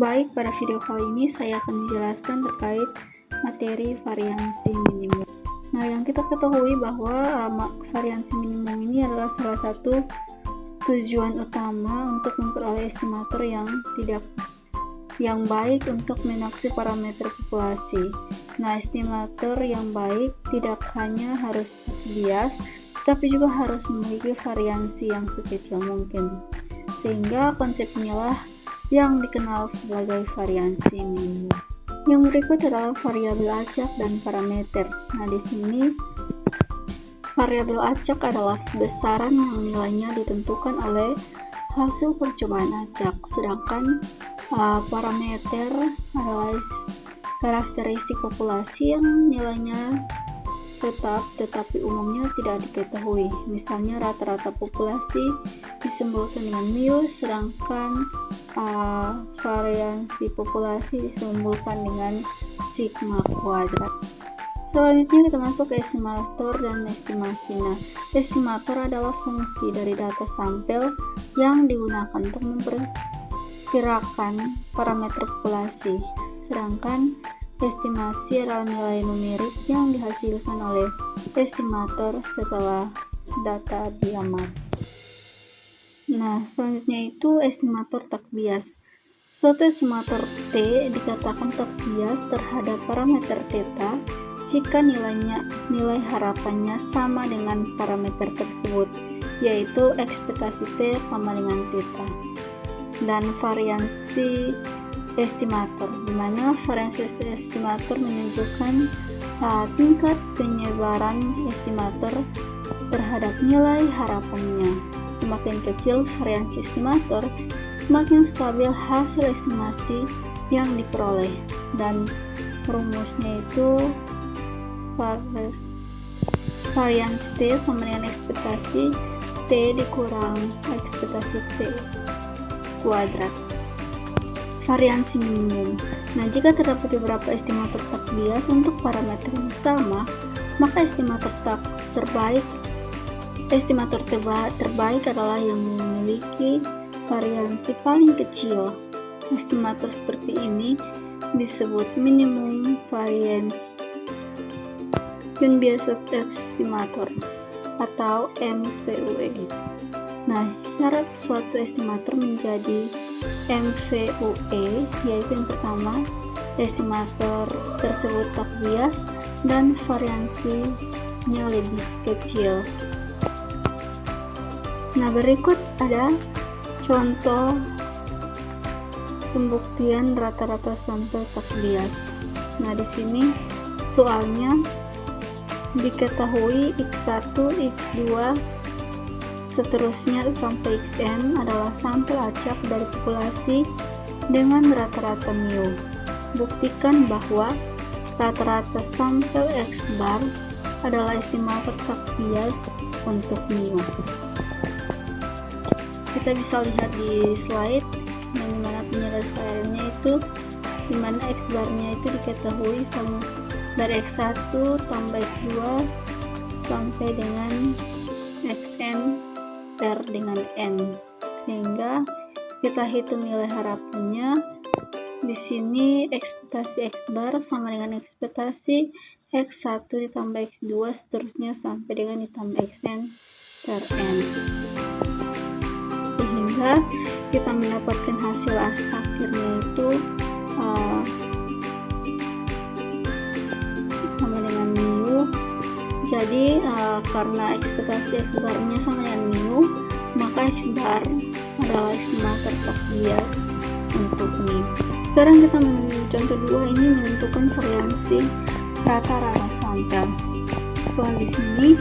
Baik, pada video kali ini saya akan menjelaskan terkait materi variansi minimum. Nah, yang kita ketahui bahwa variansi minimum ini adalah salah satu tujuan utama untuk memperoleh estimator yang baik untuk mendeteksi parameter populasi. Nah, estimator yang baik tidak hanya harus bias, tapi juga harus memiliki variansi yang sekecil mungkin. Sehingga konsep inilah yang dikenal sebagai variansi minimum. Yang berikut adalah variabel acak dan parameter. Nah, di sini variabel acak adalah besaran yang nilainya ditentukan oleh hasil percobaan acak, sedangkan parameter adalah karakteristik populasi yang nilainya tetap tetapi umumnya tidak diketahui. Misalnya rata-rata populasi disimbolkan dengan mu, sedangkan variansi populasi disimbolkan dengan sigma kuadrat. Selanjutnya kita masuk ke estimator dan estimasi. Nah, estimator adalah fungsi dari data sampel yang digunakan untuk memperkirakan parameter populasi, sedangkan estimasi adalah nilai numerik yang dihasilkan oleh estimator setelah data diamat. Nah, selanjutnya itu estimator tak bias. Suatu estimator T dikatakan tak bias terhadap parameter theta jika nilai harapannya sama dengan parameter tersebut, yaitu ekspektasi T sama dengan theta. Dan variansi estimator, di mana variansi estimator menunjukkan tingkat penyebaran estimator terhadap nilai harapannya. Semakin kecil variansi estimator, semakin stabil hasil estimasi yang diperoleh. Dan rumusnya itu variansi T sama dengan ekspektasi T dikurang ekspektasi T kuadrat. Variansi minimum. Nah, jika terdapat beberapa estimator tak bias untuk parameter yang sama, maka estimator terbaik adalah yang memiliki variansi paling kecil. Estimator seperti ini disebut minimum variance unbiased estimator atau MVUE. Nah, syarat suatu estimator menjadi MVUE yaitu yang pertama, estimator tersebut tak bias dan variansinya lebih kecil. Nah, berikut ada contoh pembuktian rata-rata sampel tak bias. Nah, di sini soalnya diketahui X1, X2, seterusnya sampai Xn adalah sampel acak dari populasi dengan rata-rata mu. Buktikan bahwa rata-rata sampel X bar adalah estimator tak bias untuk mu. Kita bisa lihat di slide dimana penyelesaiannya itu dimana X barnya itu diketahui sama dari X1 tambah X2 sampai dengan Xn per dengan N, sehingga kita hitung nilai harapannya. Di sini ekspektasi X bar sama dengan ekspektasi X1 ditambah X2 seterusnya sampai dengan ditambah Xn per N, sehingga kita mendapatkan hasil akhirnya itu sama dengan mu. Jadi karena ekspektasi X barnya sama dengan mu, maka X bar adalah estimator tak bias untuk mu. Sekarang kita contoh 2 ini menentukan variansi rata-rata sampel. Soal di sini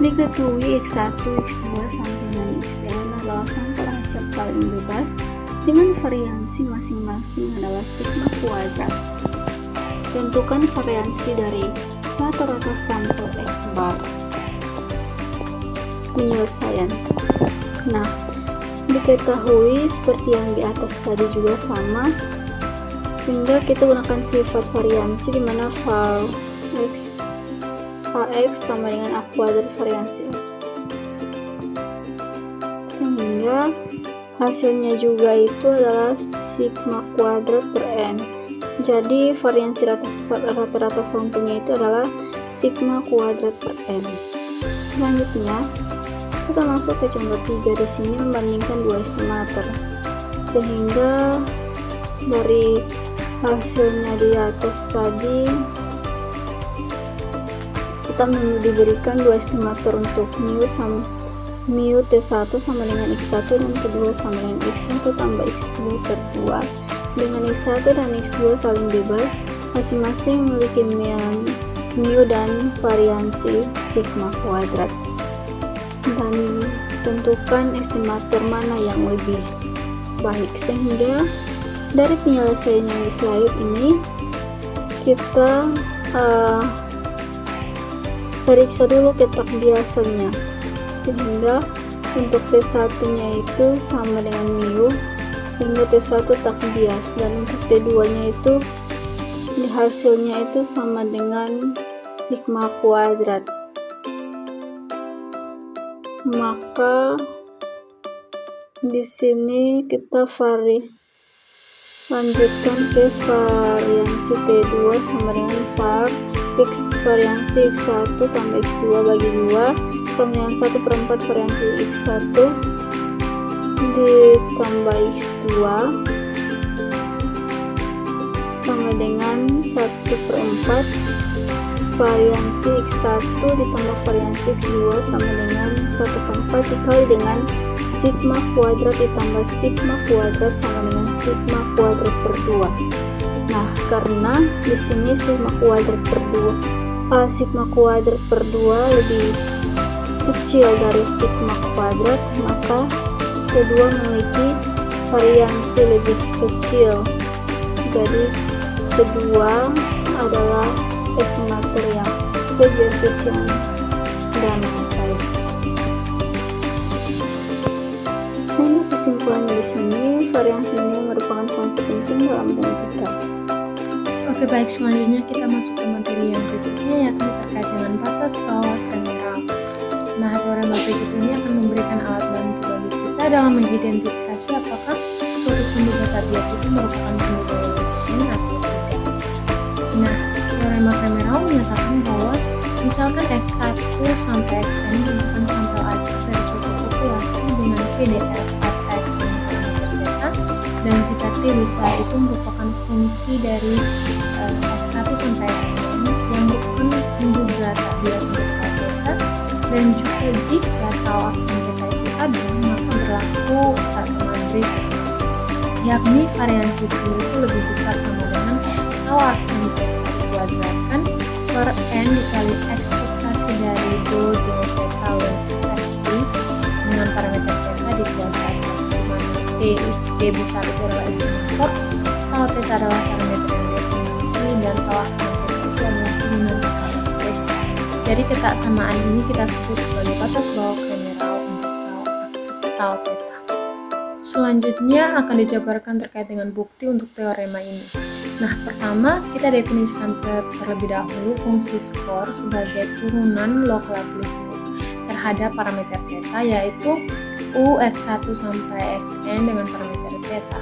diketahui X1, X2 sampai dengan Xn adalah sampel acak saling bebas dengan variansi masing-masing adalah sigma kuadrat. Tentukan variansi dari rata-rata sampel X bar. Penyelesaian. Nah, diketahui seperti yang di atas tadi juga sama, sehingga kita gunakan sifat variansi di mana val X AX sama dengan A kuadrat variansi X, sehingga hasilnya juga itu adalah sigma kuadrat per n. Jadi variansi rata-rata sampelnya itu adalah sigma kuadrat per n. Selanjutnya kita masuk ke contoh 3. Di sini membandingkan dua estimator, sehingga dari hasilnya di atas tadi kita diberikan dua estimator untuk mu T1 sama dengan X1 dan kedua sama dengan X1 tambah X2 per 2, dengan X1 dan X2 saling bebas, masing-masing memiliki mu dan variansi sigma kuadrat, dan tentukan estimator mana yang lebih baik. Sehingga dari penyelesaian yang di slide ini kita periksa dulu ketak biasanya, sehingga untuk T1 nya itu sama dengan mu, sehingga T1 tak bias, dan untuk T2 nya itu di hasilnya itu sama dengan sigma kuadrat. Maka di sini kita lanjutkan ke variansi T2 sama dengan variansi X1 tambah X2 bagi 2 sama dengan 1/4 variansi X1 ditambah X2 sama dengan 1/4 variansi X1 ditambah variansi X2 sama dengan 1/4 dikali dengan sigma kuadrat ditambah sigma kuadrat sama dengan sigma kuadrat per 2. Nah, karena di sini sigma kuadrat per 2 lebih kecil dari sigma kuadrat, maka kedua memiliki variansi lebih kecil. Jadi kedua adalah estimator yang lebih efisien dan baik. Sehingga kesimpulannya di sini, variansi ini merupakan fungsi penting dalam matematika. Oke, baik, selanjutnya kita masuk ke materi yang berikutnya, yakni terkait dengan batas bawah Kremerau. Nah, teorema berikut ini akan memberikan alat bantu bagi kita dalam mengidentifikasi apakah suatu penduduk tabiat itu merupakan penduduk yang efisien atau tidak. Nah, teorema Kremerau menyatakan bahwa misalkan X1 sampai Xn merupakan sampel acak dari suatu populasi dengan PDF Fx dengan parameter theta, dan jika T besar itu merupakan fungsi dari X1 sampai Xn yang merupakan penduga tabiat untuk theta, dan juga jika tau aksen theta itu ada, maka berlaku kesamaan berikut, yakni variansi T itu lebih besar sama dengan tau aksen theta dikuadratkan per n dikali ekspektasi dari do theta Xt dengan parameter theta dikuadratkan, di mana T besar itu adalah estimator, tau theta adalah parameter yang definisi, dan tau aksen theta itu adalah turunan dari theta. Jadi kesamaan ini kita sebut sebagai batas bawah Kremerau untuk tau theta. Selanjutnya akan dijabarkan terkait dengan bukti untuk teorema ini. Nah, pertama kita definisikan terlebih dahulu fungsi skor sebagai turunan log likelihood terhadap parameter theta, yaitu u x1 sampai xn dengan parameter theta.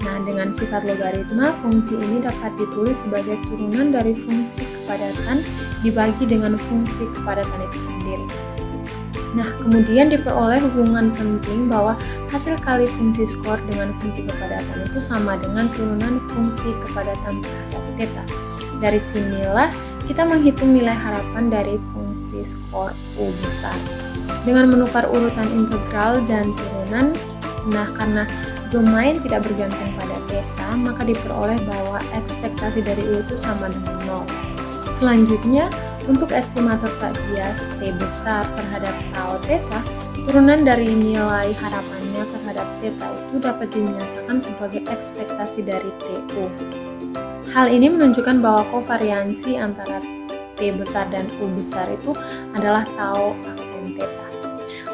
Nah, dengan sifat logaritma, fungsi ini dapat ditulis sebagai turunan dari fungsi kepadatan dibagi dengan fungsi kepadatan itu sendiri. Nah, kemudian diperoleh hubungan penting bahwa hasil kali fungsi skor dengan fungsi kepadatan itu sama dengan turunan fungsi kepadatan terhadap theta. Dari sinilah kita menghitung nilai harapan dari fungsi skor U besar. Dengan menukar urutan integral dan turunan, nah karena domain tidak bergantung pada theta, maka diperoleh bahwa ekspektasi dari U itu sama dengan 0. Selanjutnya, untuk estimator tak bias T besar terhadap tau theta, turunan dari nilai harapannya terhadap theta itu dapat dinyatakan sebagai ekspektasi dari TU. Hal ini menunjukkan bahwa kovariansi antara T besar dan U besar itu adalah tau aksen theta.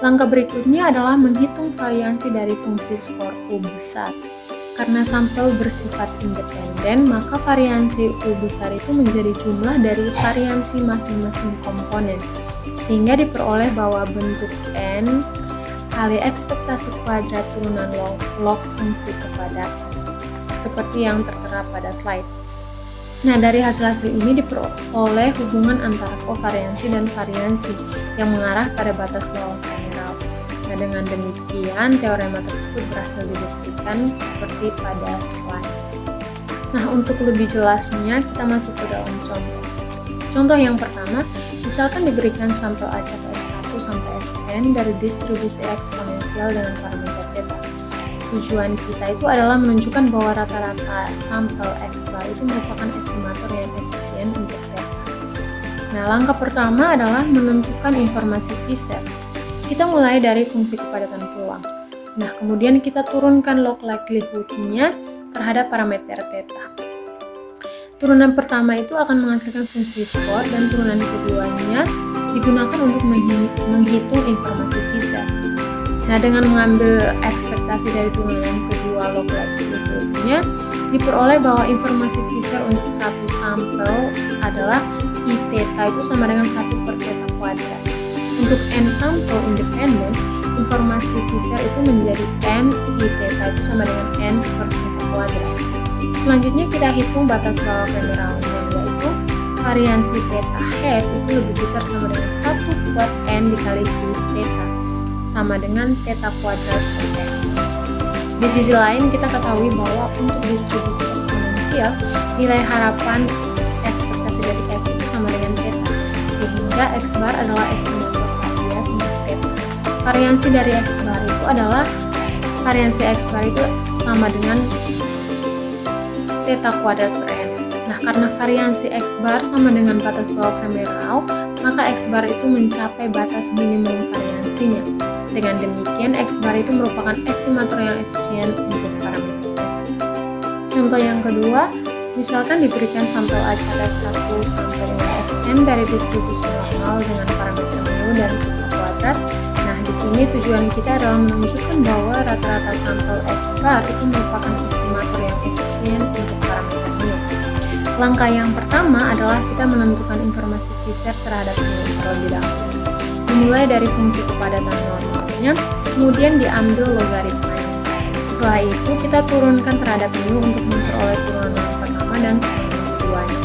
Langkah berikutnya adalah menghitung variansi dari fungsi skor U besar. Karena sampel bersifat independen, maka variansi U besar itu menjadi jumlah dari variansi masing-masing komponen, sehingga diperoleh bahwa bentuk N kali ekspektasi kuadrat turunan log fungsi kepadatan. seperti yang tertera pada slide. Nah, dari hasil-hasil ini diperoleh hubungan antara kovariansi dan variansi yang mengarah pada batas bawah general. Nah, dengan demikian teorema tersebut berhasil dibuktikan seperti pada slide. Nah, untuk lebih jelasnya kita masuk ke dalam contoh. Contoh yang pertama, misalkan diberikan sampel acak X1 sampai Xn dari distribusi eksponensial dengan parameter theta. Tujuan kita itu adalah menunjukkan bahwa rata-rata sampel X bar itu merupakan estimator yang efisien untuk theta. Nah, langkah pertama adalah menentukan informasi Fisher. Kita mulai dari fungsi kepadatan peluang. Nah, kemudian kita turunkan log likelihood-nya terhadap parameter theta. Turunan pertama itu akan menghasilkan fungsi skor dan turunan keduanya digunakan untuk menghitung informasi Fisher. Nah, dengan mengambil ekspektasi dari turunan kedua log likelihood-nya, diperoleh bahwa informasi Fisher untuk satu sampel adalah I theta itu sama dengan 1 per theta kuadrat. Untuk n sampel independen, informasi Fisher itu menjadi n I theta itu sama dengan n per theta kuadrat. Selanjutnya kita hitung batas bawah generalnya, yaitu variansi theta hat itu lebih besar sama dengan 1 per n dikali I theta sama dengan theta kuadrat per n. Di sisi lain kita ketahui bahwa untuk distribusi eksponensial nilai harapan ekspektasi dari x itu sama dengan theta, sehingga x bar adalah estimator bias untuk theta. Variansi dari x bar itu adalah sama dengan theta kuadrat per n. Nah, karena variansi x bar sama dengan batas bawah Kremerau, maka x bar itu mencapai batas minimum variansinya. Dengan demikian, x bar itu merupakan estimator yang efisien untuk parameter theta. Contoh yang kedua, misalkan diberikan sampel acak x1 sampai dengan xn dari distribusi normal dengan parameter mu dan sigma kuadrat. Nah, di sini tujuan kita adalah menunjukkan bahwa rata-rata sampel x bar itu merupakan estimator yang efisien untuk parameter mu. Langkah yang pertama adalah kita menentukan informasi Fisher terhadap mu terlebih dahulu. Dimulai dari fungsi kepadatan normalnya, kemudian diambil logaritmanya. Setelah itu kita turunkan terhadap mu untuk memperoleh turunan yang pertama dan turunan keduanya.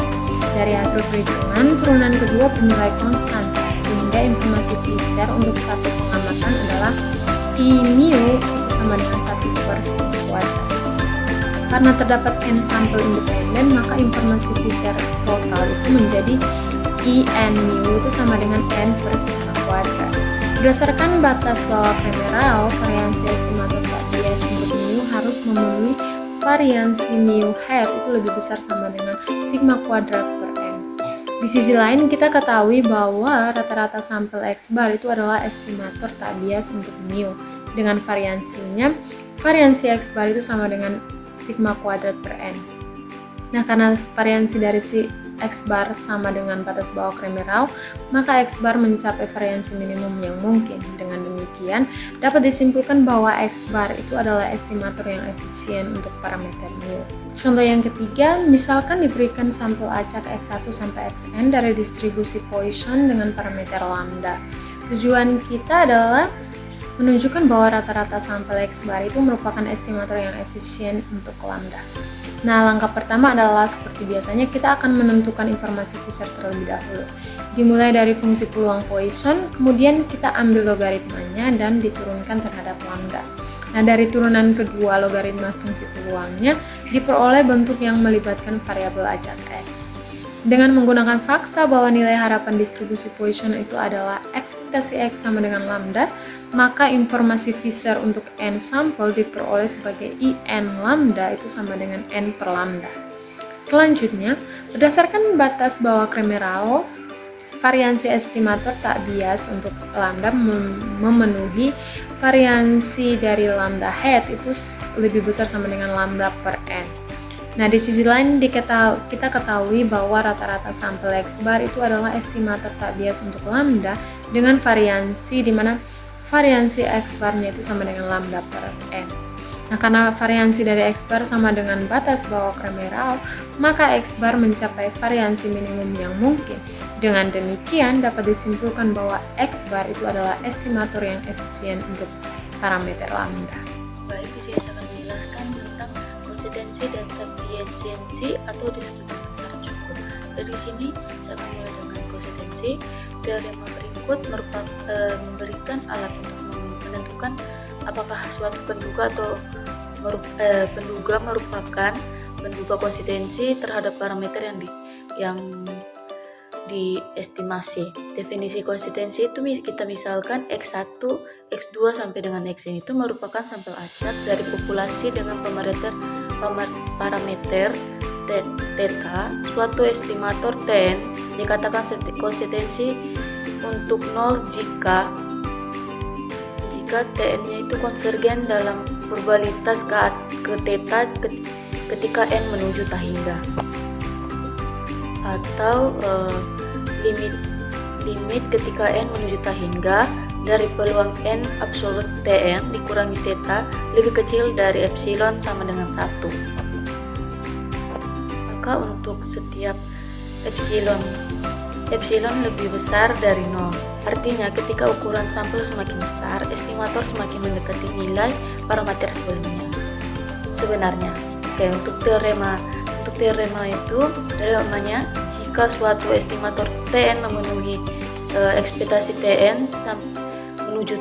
Dari hasil perhitungan, turunan kedua bernilai konstan, sehingga informasi Fisher untuk satu pengamatan adalah I mu sama dengan 1 per sigma kuadrat. Karena terdapat n sampel independen, maka informasi Fisher total itu menjadi I n mu itu sama dengan n per sigma kuadrat. Berdasarkan batas bawah Kremerau, variansi estimator tak bias untuk mu harus memenuhi variansi mu hat itu lebih besar sama dengan sigma kuadrat per n. Di sisi lain, kita ketahui bahwa rata-rata sampel x bar itu adalah estimator tak bias untuk mu. Dengan variansinya, variansi x bar itu sama dengan sigma kuadrat per n. Nah, karena variansi dari si x bar sama dengan batas bawah Kremerau, maka x bar mencapai variansi minimum yang mungkin. Dengan demikian, dapat disimpulkan bahwa x bar itu adalah estimator yang efisien untuk parameter mu. Contoh yang ketiga, misalkan diberikan sampel acak x1 sampai xn dari distribusi Poisson dengan parameter lambda. Tujuan kita adalah menunjukkan bahwa rata-rata sampel x bar itu merupakan estimator yang efisien untuk lambda. Nah, langkah pertama adalah seperti biasanya kita akan menentukan informasi Fisher terlebih dahulu. Dimulai dari fungsi peluang Poisson, kemudian kita ambil logaritmanya dan diturunkan terhadap lambda. Nah, dari turunan kedua logaritma fungsi peluangnya diperoleh bentuk yang melibatkan variabel acak x. Dengan menggunakan fakta bahwa nilai harapan distribusi Poisson itu adalah ekspektasi x sama dengan lambda, maka informasi Fisher untuk n sampel diperoleh sebagai In lambda itu sama dengan n per lambda. Selanjutnya, berdasarkan batas bawah Kremerau, variansi estimator tak bias untuk lambda memenuhi variansi dari lambda hat itu lebih besar sama dengan lambda per n. Nah, di sisi lain kita ketahui bahwa rata-rata sampel x bar itu adalah estimator tak bias untuk lambda dengan variansi di mana variansi x bar-nya itu sama dengan lambda per n. Nah, karena variansi dari x bar sama dengan batas bawah Kremerau, maka x bar mencapai variansi minimum yang mungkin. Dengan demikian, dapat disimpulkan bahwa x bar itu adalah estimator yang efisien untuk parameter lambda. Baik, di sini saya akan menjelaskan tentang konsistensi dan sufficiency atau disebut dengan syarat syukur. Dari sini saya akan mulai dengan konsistensi. Teorema berikut memberikan alat untuk menentukan apakah suatu penduga atau penduga merupakan penduga konsistensi terhadap parameter yang diestimasi. Definisi konsistensi itu kita misalkan X1, X2 sampai dengan Xn itu merupakan sampel acak dari populasi dengan parameter theta. Suatu estimator Tn dikatakan konsistensi untuk 0 jika Tn-nya itu konvergen dalam probabilitas ke theta ketika n menuju tak hingga, atau limit ketika n menuju tak hingga dari peluang n absolut Tn dikurangi theta lebih kecil dari epsilon sama dengan 1. Maka untuk setiap epsilon lebih besar dari 0, artinya ketika ukuran sampel semakin besar, estimator semakin mendekati nilai parameter sebenarnya. Oke, untuk teorema itu teoremanya jika suatu estimator Tn memenuhi ekspektasi Tn menuju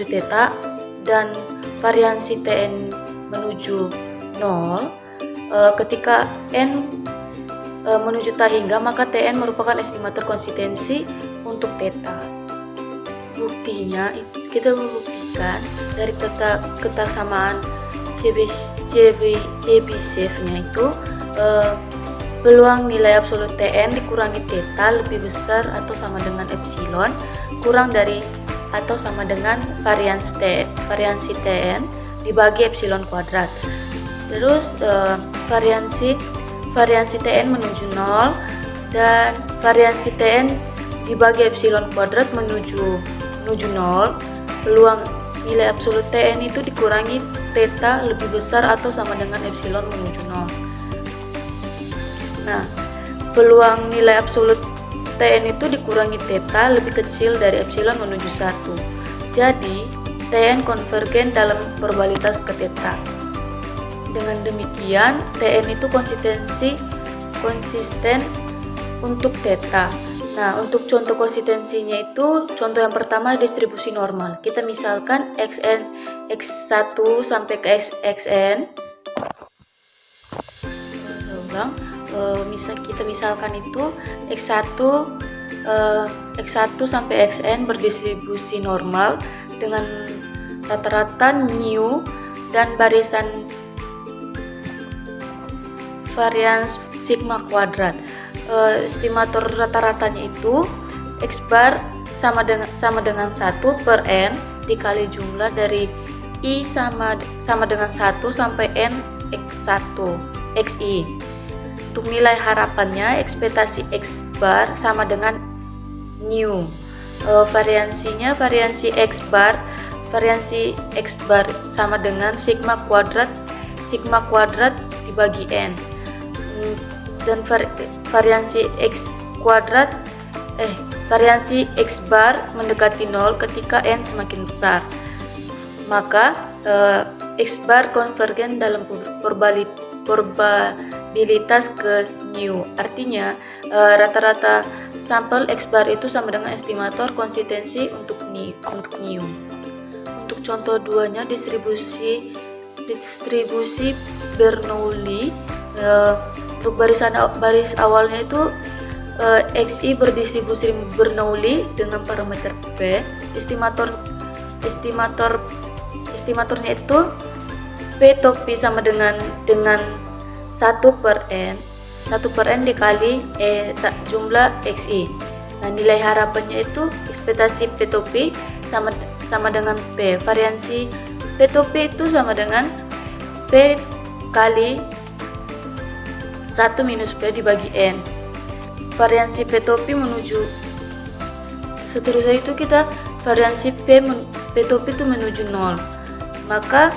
theta dan variansi Tn menuju 0, ketika n menuju tak hingga, maka Tn merupakan estimator konsistensi untuk theta. Buktinya kita membuktikan dari kesamaan Chebyshev-nya itu peluang nilai absolut Tn dikurangi theta lebih besar atau sama dengan epsilon kurang dari atau sama dengan variansi Tn dibagi epsilon kuadrat. Terus variansi Tn menuju 0 dan variansi Tn dibagi epsilon kuadrat menuju 0. Peluang nilai absolut Tn itu dikurangi theta lebih besar atau sama dengan epsilon menuju 0. Nah, peluang nilai absolut Tn itu dikurangi theta lebih kecil dari epsilon menuju 1. Jadi, Tn konvergen dalam probabilitas ke theta. Dengan demikian, Tn itu konsisten untuk theta. Nah, untuk contoh konsistensinya itu, contoh yang pertama distribusi normal. Kita misalkan X1 sampai ke Xn. Kita misalkan itu X1 sampai Xn berdistribusi normal dengan rata-rata mu dan barisan varians sigma kuadrat. Estimator rata-ratanya itu X bar sama dengan 1 per n dikali jumlah dari I sama dengan 1 sampai n X1 Xi. Untuk nilai harapannya ekspektasi X bar sama dengan mu. Variansi X bar sama dengan sigma kuadrat dibagi n. Dan variansi X bar mendekati 0 ketika n semakin besar. Maka X bar konvergen dalam probabilitas ke mu. Artinya rata-rata sampel X bar itu sama dengan estimator konsistensi untuk mu. Untuk contoh 2-nya distribusi Bernoulli. Untuk baris awalnya itu Xi berdistribusi Bernoulli dengan parameter P. Estimatornya itu P topi sama dengan 1 per n dikali jumlah Xi. Nah, nilai harapannya itu ekspektasi P topi sama dengan P. Variansi P topi itu sama dengan P kali 1 minus P dibagi N. Variansi P topi menuju seterusnya itu kita variansi P topi itu menuju 0. Maka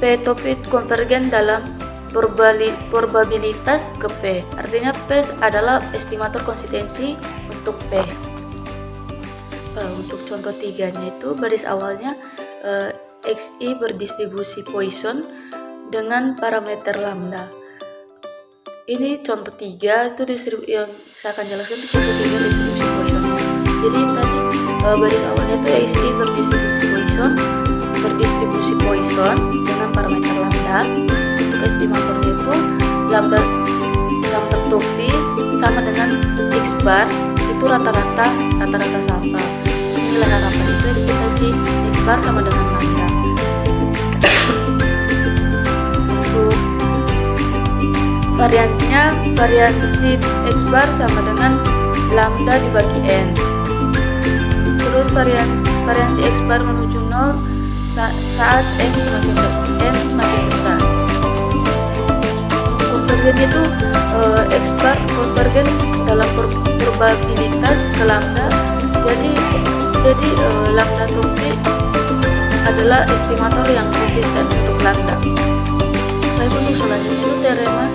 P topi konvergen dalam probabilitas ke P. Artinya P adalah estimator konsistensi untuk P. Untuk contoh 3-nya itu baris awalnya Xi berdistribusi Poisson dengan parameter lambda. Ini contoh 3 itu yang saya akan jelaskan itu contoh 3 distribusi Poisson. Jadi tadi baris awalnya itu XI berdistribusi Poisson dengan parameter lambda. Untuk estimatornya itu lambda topi sama dengan X bar itu rata-rata sampel. Nilai harapan itu ekspektasi X bar sama dengan lambda. Untuk variansi X bar sama dengan lambda dibagi N. Terus variansi X bar menuju 0 saat N semakin besar. Konvergen itu X bar konvergen dalam probabilitas ke lambda. Jadi lambda topi adalah estimator yang konsisten untuk lambda. Baik, untuk selanjutnya itu teorema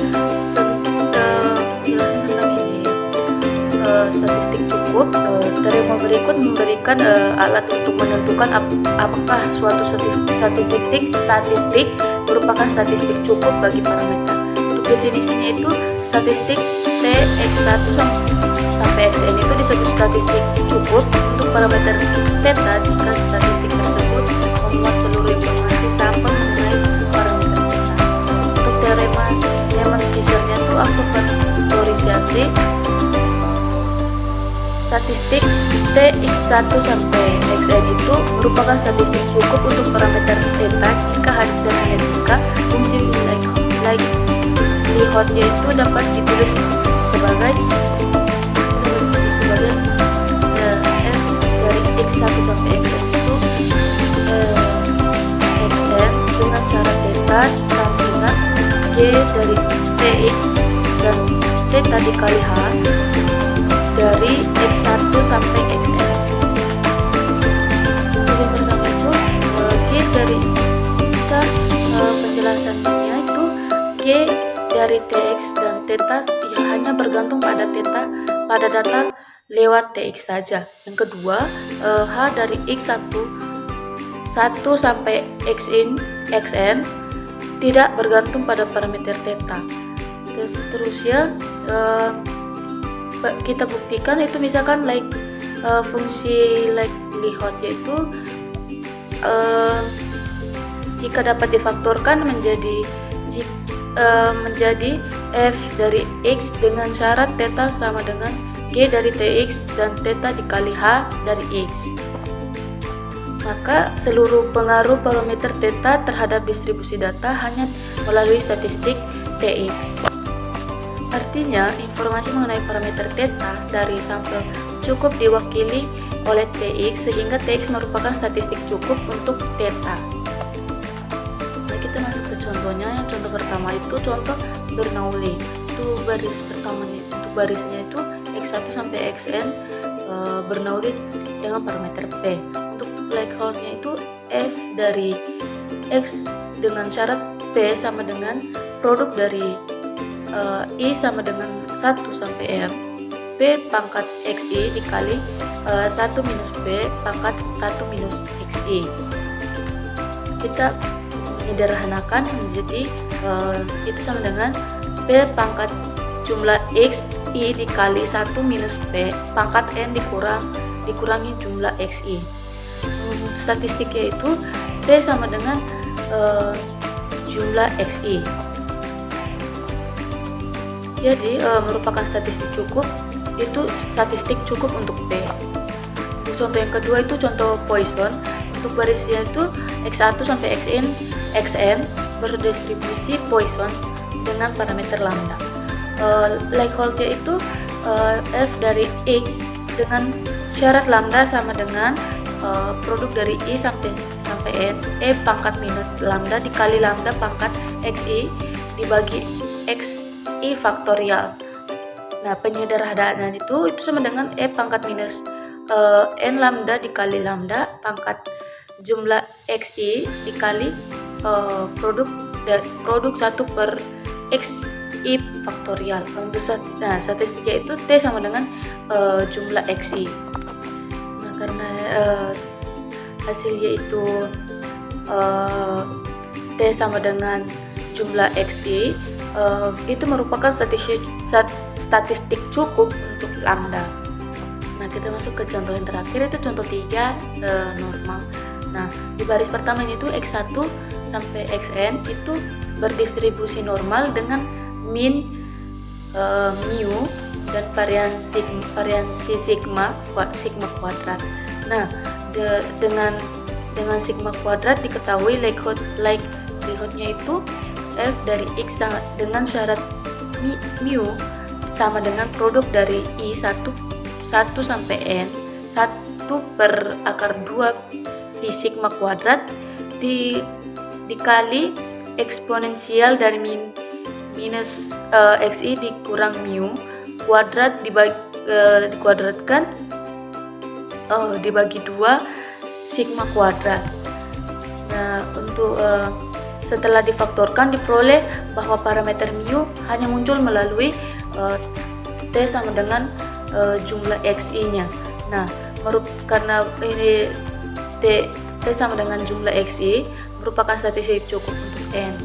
menjelaskan tentang ini statistik cukup. Teorema berikut memberikan alat untuk menentukan apakah suatu statistik merupakan statistik cukup bagi parameter. Untuk definisinya itu statistik Tx1 sampai Xn itu disebut statistik cukup untuk parameter theta jika statistik tersebut memuat seluruh informasi sampel mengenai parameter theta. Untuk teorema Neyman-Fishernya itu autofaktorisasi statistik Tx1 sampai Xn itu merupakan statistik cukup untuk parameter theta jika fungsi likelihood-nya itu dapat ditulis sebagai f dari X1 sampai Xn itu Xn dengan syarat theta sama dengan G dari Tx dan theta dikali H dari X1 sampai Xn. Yang pertama itu G dari kita penjelasannya itu G dari Tx dan theta ya hanya bergantung pada data lewat Tx saja. Yang kedua H dari X1 sampai Xn tidak bergantung pada parameter theta. Terus seterusnya kita buktikan itu misalkan fungsi likelihood yaitu jika dapat difaktorkan menjadi f dari x dengan syarat theta sama dengan g dari tx dan theta dikali h dari x. Maka seluruh pengaruh parameter theta terhadap distribusi data hanya melalui statistik Tx. Artinya, informasi mengenai parameter theta dari sampel cukup diwakili oleh Tx sehingga Tx merupakan statistik cukup untuk theta. Nah, kita masuk ke contohnya. Yang contoh pertama itu contoh Bernoulli. Itu baris pertamanya, untuk barisnya itu X1 sampai Xn Bernoulli dengan parameter P. Untuk likelihood-nya itu F dari X dengan syarat P sama dengan produk dari I sama dengan 1 sampai M P pangkat XI dikali 1 minus P pangkat 1 minus XI. Kita menyederhanakan menjadi itu sama dengan P pangkat jumlah XI dikali 1 minus P pangkat N dikurangi jumlah XI. Statistiknya itu P sama dengan jumlah XI. Jadi merupakan statistik cukup, itu statistik cukup untuk P. Contoh yang kedua itu contoh Poisson. Untuk barisnya itu X1 sampai Xn berdistribusi Poisson dengan parameter lambda. Likelihood-nya itu F dari X dengan syarat lambda sama dengan produk dari I sampai N E pangkat minus lambda dikali lambda pangkat XI dibagi XI faktorial. Nah, penyederhanaan itu sama dengan E pangkat minus N lambda dikali lambda pangkat jumlah XI dikali produk 1 per XI faktorial. Nah, statistiknya itu T sama dengan jumlah XI. Nah, karena hasilnya itu T sama dengan jumlah xi itu merupakan statistik cukup untuk lambda. Nah, kita masuk ke contoh yang terakhir, itu contoh 3 normal. Nah, di baris pertama ini tuh x1 sampai xn itu berdistribusi normal dengan min mu dan variansi sigma kuadrat. Nah, dengan sigma kuadrat diketahui likelihood-nya itu f dari x dengan syarat mu sama dengan produk dari i 1 sampai n 1 per akar 2 pi sigma kuadrat dikali eksponensial dari minus xi dikurang mu kuadrat dikuadratkan dibagi 2 sigma kuadrat. Nah, untuk setelah difaktorkan diperoleh bahwa parameter mu hanya muncul melalui t sama dengan jumlah xi-nya. Nah, karena ini t sama dengan jumlah xi merupakan statistik cukup untuk n.